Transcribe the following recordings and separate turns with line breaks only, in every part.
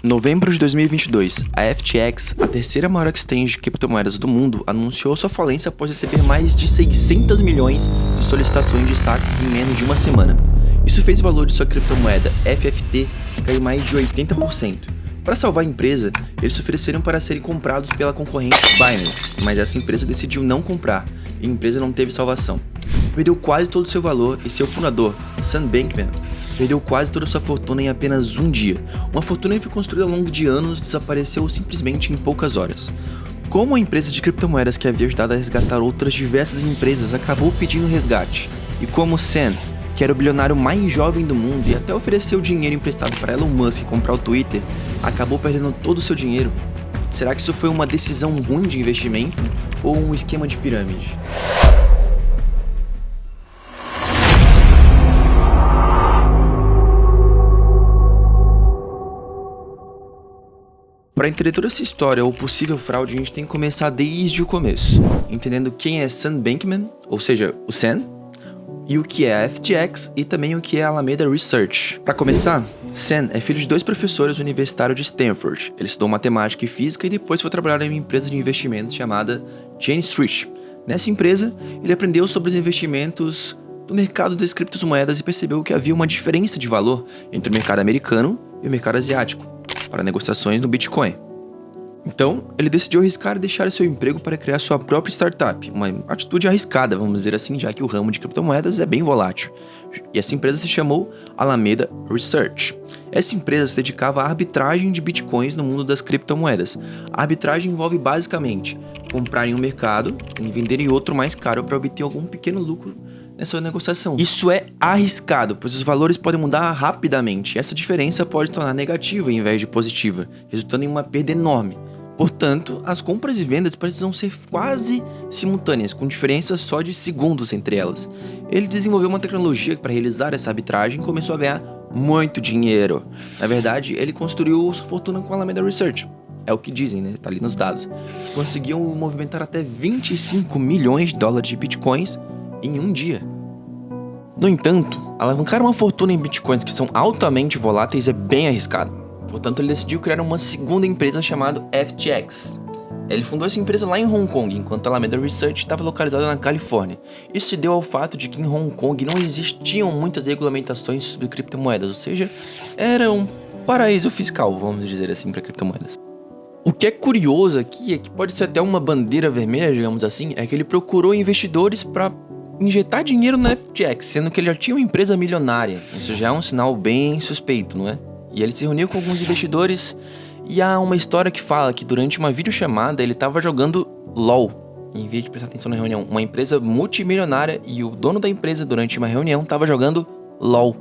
Novembro de 2022, a FTX, a terceira maior exchange de criptomoedas do mundo, anunciou sua falência após receber mais de 600 milhões de solicitações de saques em menos de uma semana. Isso fez o valor de sua criptomoeda FFT cair mais de 80%. Para salvar a empresa, eles se ofereceram para serem comprados pela concorrente Binance, mas essa empresa decidiu não comprar e a empresa não teve salvação. Perdeu quase todo o seu valor e seu fundador, Sam Bankman, perdeu quase toda a sua fortuna em apenas um dia. Uma fortuna que foi construída ao longo de anos desapareceu simplesmente em poucas horas. Como a empresa de criptomoedas que havia ajudado a resgatar outras diversas empresas acabou pedindo resgate, e como Sam, que era o bilionário mais jovem do mundo e até ofereceu dinheiro emprestado para Elon Musk comprar o Twitter, acabou perdendo todo o seu dinheiro. Será que isso foi uma decisão ruim de investimento ou um esquema de pirâmide? Para entender toda essa história ou possível fraude, a gente tem que começar desde o começo, entendendo quem é Sam Bankman, ou seja, o Sam, e o que é a FTX e também o que é a Alameda Research. Para começar, Sam é filho de dois professores universitários de Stanford. Ele estudou matemática e física e depois foi trabalhar em uma empresa de investimentos chamada Jane Street. Nessa empresa, ele aprendeu sobre os investimentos do mercado das criptomoedas e percebeu que havia uma diferença de valor entre o mercado americano e o mercado asiático para negociações no Bitcoin. Então, ele decidiu arriscar e deixar seu emprego para criar sua própria startup, uma atitude arriscada, vamos dizer assim, já que o ramo de criptomoedas é bem volátil. E essa empresa se chamou Alameda Research. Essa empresa se dedicava à arbitragem de bitcoins no mundo das criptomoedas. A arbitragem envolve basicamente comprar em um mercado e vender em outro mais caro para obter algum pequeno lucro nessa negociação. Isso é arriscado, pois os valores podem mudar rapidamente. Essa diferença pode tornar negativa em vez de positiva, resultando em uma perda enorme. Portanto, as compras e vendas precisam ser quase simultâneas, com diferenças só de segundos entre elas. Ele desenvolveu uma tecnologia para realizar essa arbitragem e começou a ganhar muito dinheiro. Na verdade, ele construiu sua fortuna com a Alameda Research. É o que dizem, né? Tá ali nos dados. Conseguiu movimentar até 25 milhões de dólares de bitcoins em um dia. No entanto, alavancar uma fortuna em bitcoins que são altamente voláteis é bem arriscado. Portanto, ele decidiu criar uma segunda empresa chamada FTX. Ele fundou essa empresa lá em Hong Kong, enquanto a Alameda Research estava localizada na Califórnia. Isso se deu ao fato de que em Hong Kong não existiam muitas regulamentações sobre criptomoedas, ou seja, era um paraíso fiscal, vamos dizer assim, para criptomoedas. O que é curioso aqui é que pode ser até uma bandeira vermelha, digamos assim, é que ele procurou investidores para injetar dinheiro na FTX, sendo que ele já tinha uma empresa milionária. Isso já é um sinal bem suspeito, não é? E ele se reuniu com alguns investidores e há uma história que fala que durante uma videochamada ele estava jogando LOL, em vez de prestar atenção na reunião. Uma empresa multimilionária e o dono da empresa durante uma reunião estava jogando LOL.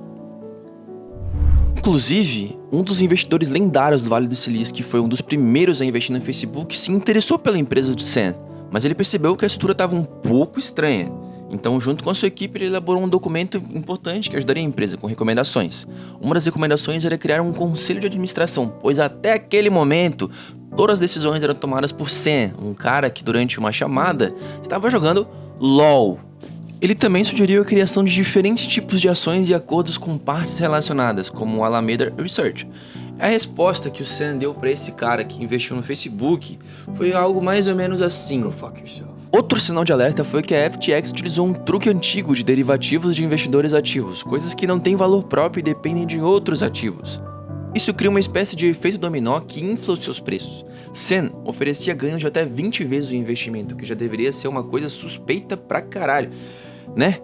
Inclusive, um dos investidores lendários do Vale do Silício, que foi um dos primeiros a investir no Facebook, se interessou pela empresa do Sam, mas ele percebeu que a estrutura estava um pouco estranha. Então, junto com a sua equipe, ele elaborou um documento importante que ajudaria a empresa com recomendações. Uma das recomendações era criar um conselho de administração, pois até aquele momento, todas as decisões eram tomadas por Sam, um cara que durante uma chamada estava jogando LOL. Ele também sugeriu a criação de diferentes tipos de ações e acordos com partes relacionadas, como o Alameda Research. A resposta que o Sam deu para esse cara que investiu no Facebook foi algo mais ou menos assim. Go fuck yourself. Outro sinal de alerta foi que a FTX utilizou um truque antigo de derivativos de investidores ativos, coisas que não têm valor próprio e dependem de outros ativos. Isso cria uma espécie de efeito dominó que infla os seus preços. Sam oferecia ganhos de até 20 vezes o investimento, que já deveria ser uma coisa suspeita pra caralho, né?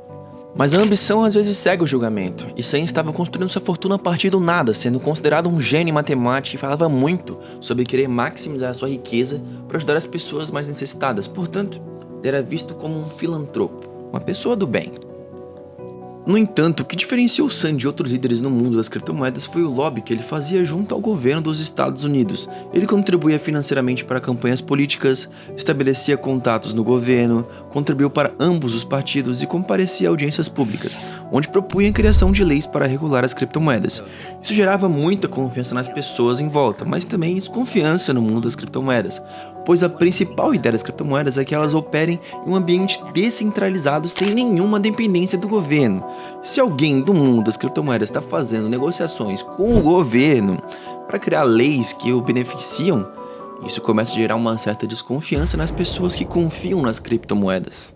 Mas a ambição às vezes segue o julgamento, e Sam estava construindo sua fortuna a partir do nada, sendo considerado um gênio em matemática e falava muito sobre querer maximizar a sua riqueza para ajudar as pessoas mais necessitadas. Portanto, era visto como um filantropo, uma pessoa do bem. No entanto, o que diferenciou Sam de outros líderes no mundo das criptomoedas foi o lobby que ele fazia junto ao governo dos Estados Unidos. Ele contribuía financeiramente para campanhas políticas, estabelecia contatos no governo, contribuiu para ambos os partidos e comparecia a audiências públicas, onde propunha a criação de leis para regular as criptomoedas. Isso gerava muita confiança nas pessoas em volta, mas também desconfiança no mundo das criptomoedas, pois a principal ideia das criptomoedas é que elas operem em um ambiente descentralizado sem nenhuma dependência do governo. Se alguém do mundo das criptomoedas está fazendo negociações com o governo para criar leis que o beneficiam, isso começa a gerar uma certa desconfiança nas pessoas que confiam nas criptomoedas.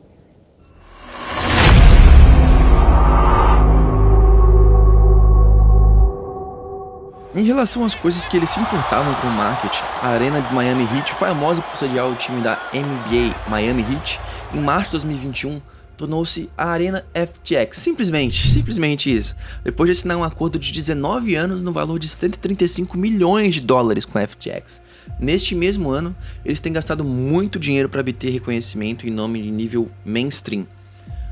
Em relação às coisas que eles se importavam com o marketing, a Arena de Miami Heat, famosa por sediar o time da NBA Miami Heat, em março de 2021, tornou-se a Arena FTX. Simplesmente isso. Depois de assinar um acordo de 19 anos no valor de 135 milhões de dólares com a FTX. Neste mesmo ano, eles têm gastado muito dinheiro para obter reconhecimento e nome de nível mainstream.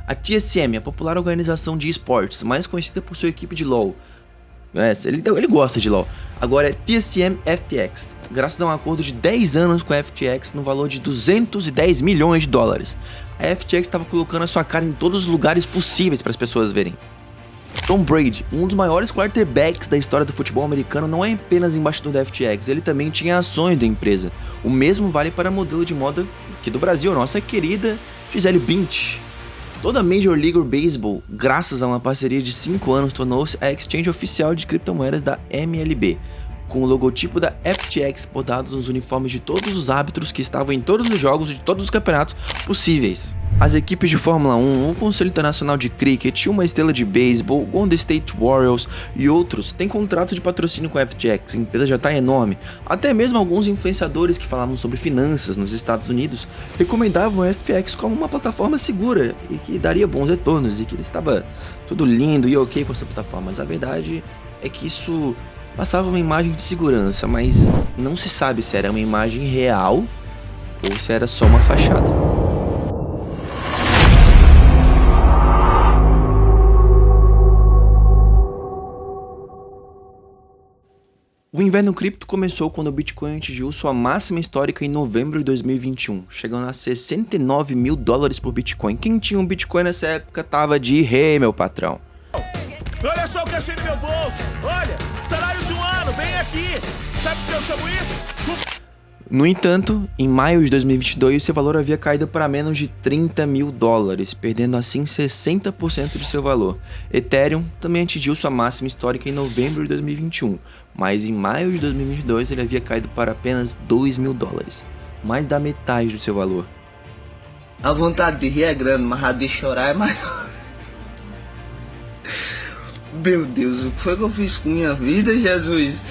A TSM, a popular organização de esportes, mais conhecida por sua equipe de LoL, ele gosta de LoL. Agora é TSM FTX, graças a um acordo de 10 anos com a FTX no valor de 210 milhões de dólares. A FTX estava colocando a sua cara em todos os lugares possíveis para as pessoas verem. Tom Brady, um dos maiores quarterbacks da história do futebol americano, não é apenas embaixador da FTX, ele também tinha ações da empresa. O mesmo vale para a modelo de moda aqui do Brasil, a nossa querida Gisele Bündchen. Toda Major League Baseball, graças a uma parceria de 5 anos, tornou-se a exchange oficial de criptomoedas da MLB, com o logotipo da FTX bordados nos uniformes de todos os árbitros que estavam em todos os jogos de todos os campeonatos possíveis. As equipes de Fórmula 1, o Conselho Internacional de Cricket, uma estrela de beisebol, Golden State Warriors e outros têm contratos de patrocínio com a FTX, a empresa já está enorme. Até mesmo alguns influenciadores que falavam sobre finanças nos Estados Unidos recomendavam a FTX como uma plataforma segura e que daria bons retornos e que estava tudo lindo e ok com essa plataforma. Mas a verdade é que isso passava uma imagem de segurança, mas não se sabe se era uma imagem real ou se era só uma fachada. O inverno cripto começou quando o Bitcoin atingiu sua máxima histórica em novembro de 2021, chegando a 69 mil dólares por Bitcoin. Quem tinha um Bitcoin nessa época tava de rei, meu patrão.
Olha só o que achei no meu bolso, olha, salário de um ano, vem aqui, sabe o que eu chamo isso?
No entanto, em maio de 2022, seu valor havia caído para menos de 30 mil dólares, perdendo assim 60% de seu valor. Ethereum também atingiu sua máxima histórica em novembro de 2021, mas em maio de 2022 ele havia caído para apenas 2 mil dólares, mais da metade do seu valor.
A vontade de rir é grande, mas a de chorar é maior. Meu Deus, o que foi que eu fiz com minha vida, Jesus?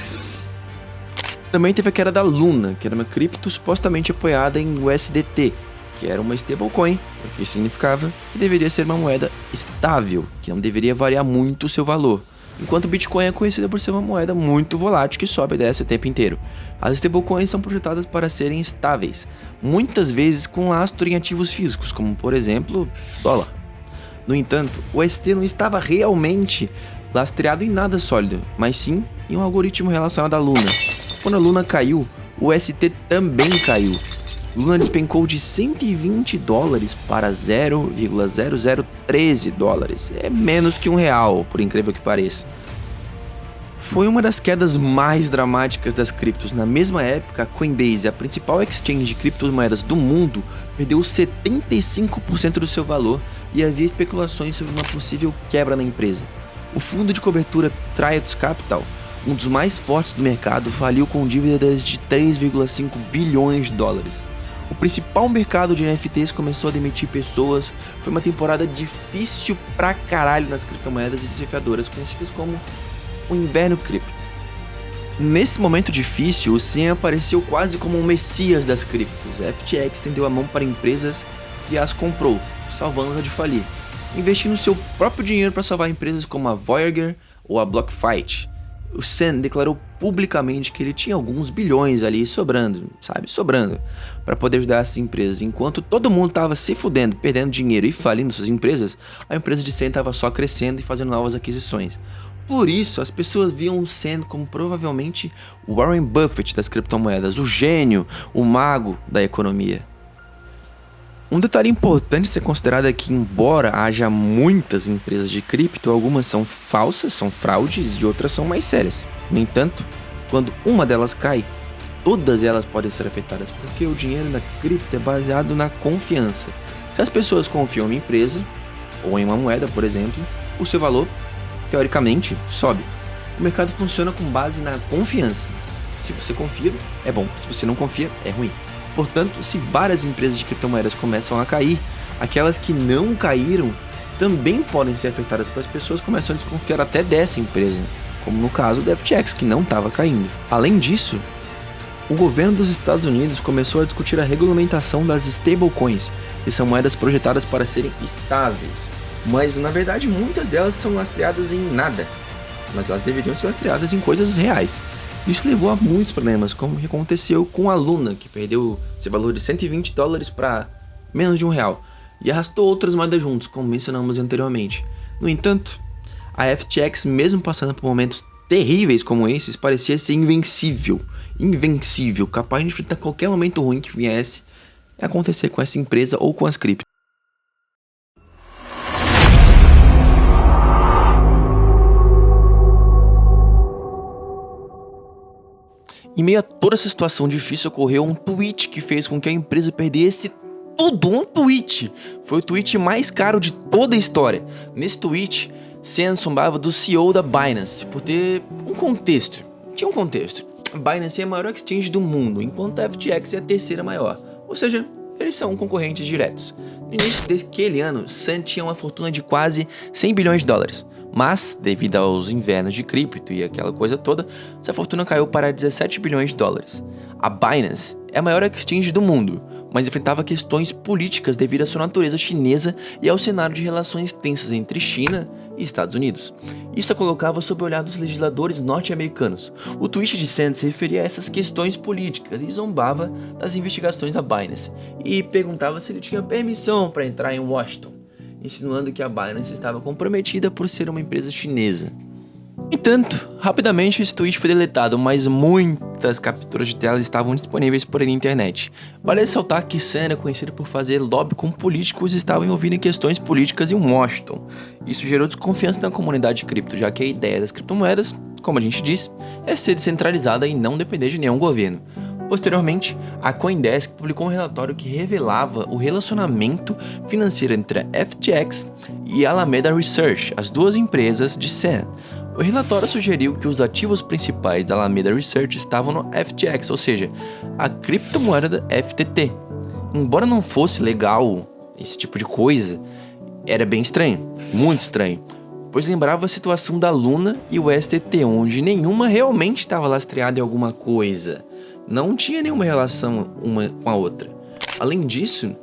Também teve a queda da Luna, que era uma cripto supostamente apoiada em USDT, que era uma stablecoin, o que significava que deveria ser uma moeda estável, que não deveria variar muito o seu valor. Enquanto o Bitcoin é conhecida por ser uma moeda muito volátil que sobe e desce o tempo inteiro. As stablecoins são projetadas para serem estáveis, muitas vezes com lastro em ativos físicos, como por exemplo, dólar. No entanto, o UST não estava realmente lastreado em nada sólido, mas sim em um algoritmo relacionado à Luna. Quando a Luna caiu, o UST também caiu. Luna despencou de 120 dólares para 0,0013 dólares. É menos que R$1, por incrível que pareça. Foi uma das quedas mais dramáticas das criptos. Na mesma época, a Coinbase, a principal exchange de criptomoedas do mundo, perdeu 75% do seu valor e havia especulações sobre uma possível quebra na empresa. O fundo de cobertura Triad Capital, um dos mais fortes do mercado, faliu com dívidas de 3,5 bilhões de dólares. O principal mercado de NFTs começou a demitir pessoas. Foi uma temporada difícil pra caralho nas criptomoedas e desafiadoras, conhecidas como o inverno cripto. Nesse momento difícil, o Sam apareceu quase como um messias das criptos. A FTX estendeu a mão para empresas e as comprou, salvando-a de falir, investindo seu próprio dinheiro para salvar empresas como a Voyager ou a BlockFi. O Sam declarou publicamente que ele tinha alguns bilhões ali sobrando, para poder ajudar essas empresas. Enquanto todo mundo estava se fudendo, perdendo dinheiro e falindo suas empresas, a empresa de Sam estava só crescendo e fazendo novas aquisições. Por isso, as pessoas viam o Sam como provavelmente o Warren Buffett das criptomoedas, o gênio, o mago da economia. Um detalhe importante a ser considerado é que, embora haja muitas empresas de cripto, algumas são falsas, são fraudes e outras são mais sérias. No entanto, quando uma delas cai, todas elas podem ser afetadas, porque o dinheiro na cripto é baseado na confiança. Se as pessoas confiam em uma empresa, ou em uma moeda, por exemplo, o seu valor, teoricamente, sobe. O mercado funciona com base na confiança. Se você confia, é bom. Se você não confia, é ruim. Portanto, se várias empresas de criptomoedas começam a cair, aquelas que não caíram também podem ser afetadas, porque as pessoas começam a desconfiar até dessa empresa, como no caso da FTX, que não estava caindo. Além disso, o governo dos Estados Unidos começou a discutir a regulamentação das stablecoins, que são moedas projetadas para serem estáveis, mas na verdade muitas delas são lastreadas em nada, mas elas deveriam ser lastreadas em coisas reais. Isso levou a muitos problemas, como o que aconteceu com a Luna, que perdeu seu valor de $120 para menos de R$1, e arrastou outras moedas juntos, como mencionamos anteriormente. No entanto, a FTX, mesmo passando por momentos terríveis como esses, parecia ser invencível, capaz de enfrentar qualquer momento ruim que viesse a acontecer com essa empresa ou com as criptos. Em meio a toda essa situação difícil, ocorreu um tweet que fez com que a empresa perdesse tudo. Um tweet! Foi o tweet mais caro de toda a história. Nesse tweet, Sam zombava do CEO da Binance por ter um contexto. Tinha um contexto. A Binance é a maior exchange do mundo, enquanto a FTX é a terceira maior. Ou seja, eles são concorrentes diretos. No início daquele ano, Sam tinha uma fortuna de quase $100 bilhões. Mas, devido aos invernos de cripto e aquela coisa toda, essa fortuna caiu para $17 bilhões. A Binance é a maior exchange do mundo, mas enfrentava questões políticas devido à sua natureza chinesa e ao cenário de relações tensas entre China e Estados Unidos. Isso a colocava sob o olhar dos legisladores norte-americanos. O tweet de Sam se referia a essas questões políticas e zombava das investigações da Binance e perguntava se ele tinha permissão para entrar em Washington, insinuando que a Binance estava comprometida por ser uma empresa chinesa. No entanto, rapidamente esse tweet foi deletado, mas muitas capturas de tela estavam disponíveis por aí na internet. Vale ressaltar que Sam era conhecido por fazer lobby com políticos e estava envolvido em questões políticas em Washington. Isso gerou desconfiança na comunidade cripto, já que a ideia das criptomoedas, como a gente disse, é ser descentralizada e não depender de nenhum governo. Posteriormente, a CoinDesk publicou um relatório que revelava o relacionamento financeiro entre a FTX e a Alameda Research, as duas empresas de Sam. O relatório sugeriu que os ativos principais da Alameda Research estavam no FTX, ou seja, a criptomoeda da FTT. Embora não fosse legal esse tipo de coisa, era bem estranho, muito estranho, pois lembrava a situação da Luna e o STT, onde nenhuma realmente estava lastreada em alguma coisa. Não tinha nenhuma relação uma com a outra. Além disso,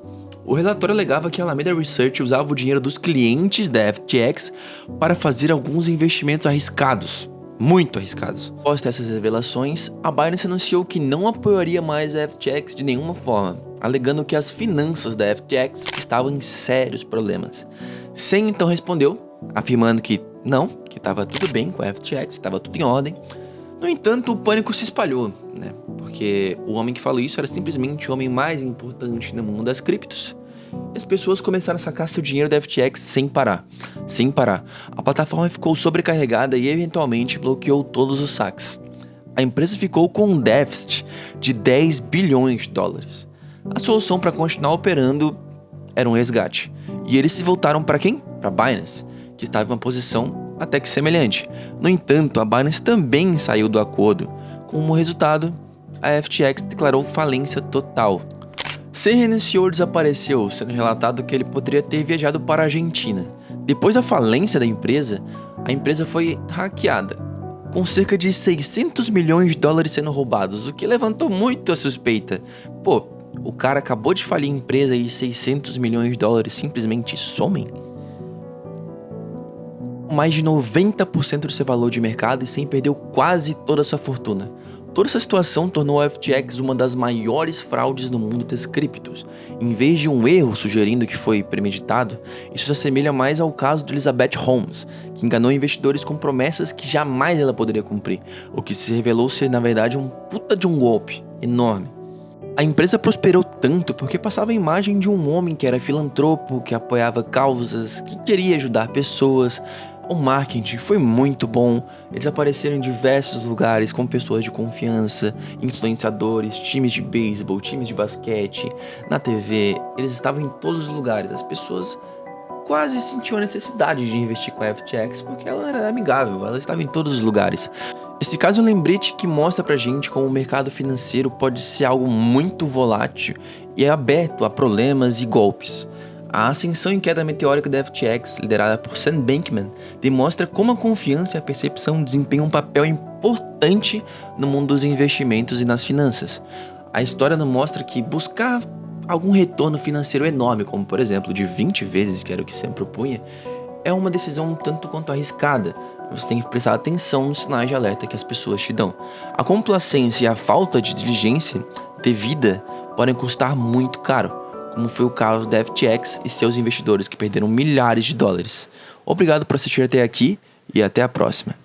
o relatório alegava que a Alameda Research usava o dinheiro dos clientes da FTX para fazer alguns investimentos arriscados, muito arriscados. Após essas revelações, a Binance anunciou que não apoiaria mais a FTX de nenhuma forma, alegando que as finanças da FTX estavam em sérios problemas. Sam então respondeu, afirmando que não, que estava tudo bem com a FTX, estava tudo em ordem. No entanto, o pânico se espalhou, porque o homem que falou isso era simplesmente o homem mais importante no mundo das criptos. E as pessoas começaram a sacar seu dinheiro da FTX sem parar. A plataforma ficou sobrecarregada e eventualmente bloqueou todos os saques. A empresa ficou com um déficit de $10 bilhões. A solução para continuar operando era um resgate. E eles se voltaram para quem? Para Binance, que estava em uma posição até que semelhante. No entanto, a Binance também saiu do acordo. Como resultado, a FTX declarou falência total. Sam renunciou e desapareceu, sendo relatado que ele poderia ter viajado para a Argentina. Depois da falência da empresa, a empresa foi hackeada, com cerca de $600 milhões sendo roubados, o que levantou muito a suspeita. Pô, o cara acabou de falir a empresa e $600 milhões simplesmente somem? Mais de 90% do seu valor de mercado e Sam perdeu quase toda a sua fortuna. Toda essa situação tornou a FTX uma das maiores fraudes no mundo das criptos. Em vez de um erro sugerindo que foi premeditado, isso se assemelha mais ao caso de Elizabeth Holmes, que enganou investidores com promessas que jamais ela poderia cumprir, o que se revelou ser na verdade um puta de um golpe enorme. A empresa prosperou tanto porque passava a imagem de um homem que era filantropo, que apoiava causas, que queria ajudar pessoas. O marketing foi muito bom, eles apareceram em diversos lugares com pessoas de confiança, influenciadores, times de beisebol, times de basquete, na TV, eles estavam em todos os lugares, as pessoas quase sentiu a necessidade de investir com a FTX porque ela era amigável, ela estava em todos os lugares. Esse caso é um lembrete que mostra pra gente como o mercado financeiro pode ser algo muito volátil e é aberto a problemas e golpes. A ascensão e queda meteórica da FTX, liderada por Sam Bankman, demonstra como a confiança e a percepção desempenham um papel importante no mundo dos investimentos e nas finanças. A história nos mostra que buscar algum retorno financeiro enorme, como por exemplo de 20 vezes, que era o que Sam propunha, é uma decisão um tanto quanto arriscada. Você tem que prestar atenção nos sinais de alerta que as pessoas te dão. A complacência e a falta de diligência devida podem custar muito caro, como foi o caso da FTX e seus investidores que perderam milhares de dólares. Obrigado por assistir até aqui e até a próxima.